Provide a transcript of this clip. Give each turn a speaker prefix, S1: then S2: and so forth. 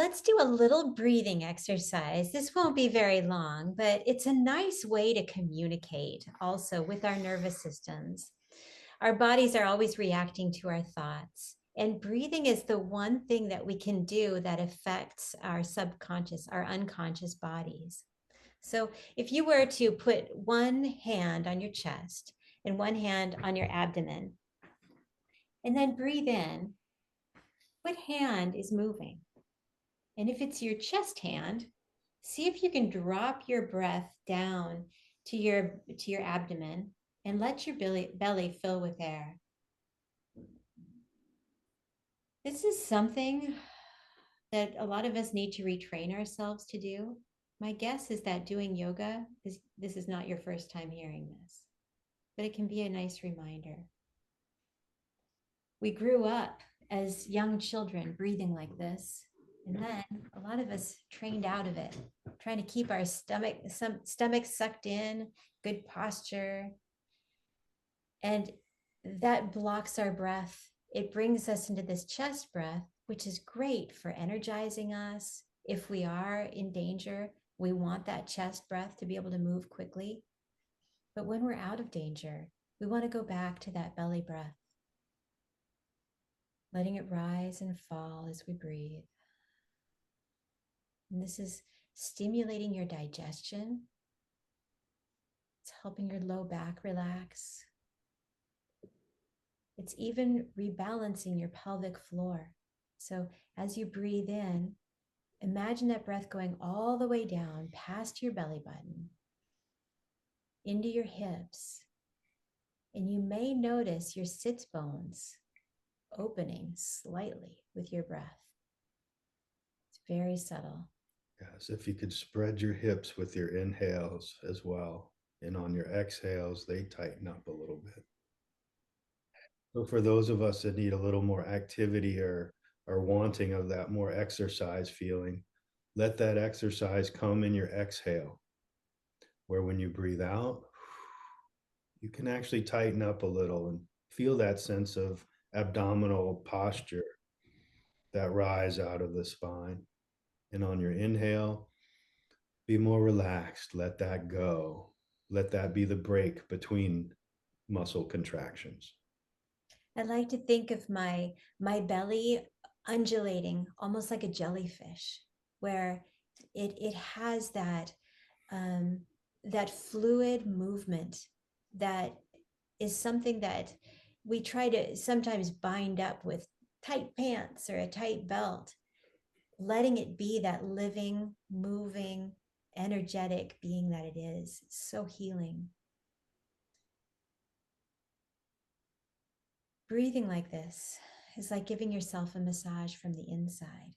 S1: let's do a little breathing exercise. This won't be very long, but it's a nice way to communicate also with our nervous systems. Our bodies are always reacting to our thoughts, and breathing is the one thing that we can do that affects our subconscious, our unconscious bodies. So, if you were to put one hand on your chest and one hand on your abdomen, and then breathe in, what hand is moving? And if it's your chest hand, see if you can drop your breath down to your abdomen and let your belly fill with air. This is something that a lot of us need to retrain ourselves to do. My guess is that doing yoga is this is not your first time hearing this, but it can be a nice reminder. We grew up as young children breathing like this. And then a lot of us trained out of it, trying to keep our stomach sucked in, good posture. And that blocks our breath. It brings us into this chest breath, which is great for energizing us. If we are in danger, we want that chest breath to be able to move quickly. But when we're out of danger, we want to go back to that belly breath, letting it rise and fall as we breathe. And this is stimulating your digestion. It's helping your low back relax. It's even rebalancing your pelvic floor. So as you breathe in, imagine that breath going all the way down past your belly button, into your hips. And you may notice your sits bones opening slightly with your breath. It's very subtle.
S2: Yes, if you could spread your hips with your inhales as well. And on your exhales, they tighten up a little bit. So for those of us that need a little more activity or are wanting of that more exercise feeling, let that exercise come in your exhale, where when you breathe out, you can actually tighten up a little and feel that sense of abdominal posture, that rise out of the spine. And on your inhale, be more relaxed. Let that go. Let that be the break between muscle contractions.
S1: I like to think of my belly undulating almost like a jellyfish, where it has um, that fluid movement that is something that we try to sometimes bind up with tight pants or a tight belt, letting it be that living, moving, energetic being that it is. It's so healing. Breathing like this is like giving yourself a massage from the inside.